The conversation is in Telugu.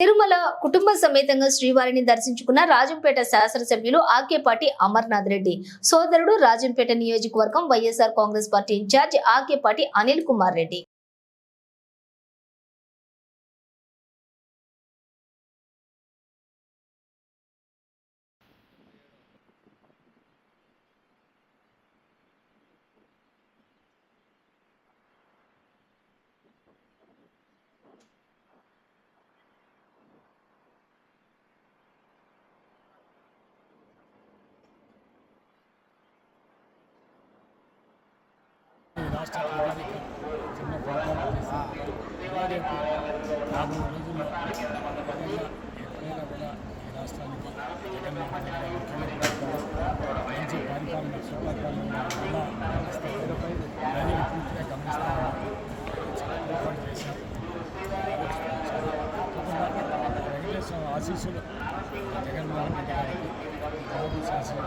తిరుమల కుటుంబ సమేతంగా శ్రీవారిని దర్శించుకున్న రాజంపేట శాసనసభ్యులు ఆకేపాటి అమర్నాథ్ రెడ్డి సోదరుడు రాజంపేట నియోజకవర్గం వైఎస్ఆర్ కాంగ్రెస్ పార్టీ ఇన్ఛార్జ్ ఆకేపాటి అనిల్ కుమార్ రెడ్డి. రాష్ట్ర ప్రజలకి చిన్న ప్రయత్నాలు చేసి రేపు రాబోయే రోజుల్లో ఎక్కడైనా కూడా ఈ రాష్ట్రానికి జగన్మోహన్ రెడ్డి గారు ముఖ్యమంత్రి మంచి పరిపాలన సుపరిపాలన ఎలా ప్రజలు పూర్తిగా గమనిస్తామని ఏర్పాటు చేశారు. వెంకటేశ్వర ఆశీస్సులు జగన్మోహన్ రెడ్డి గారికి శాసన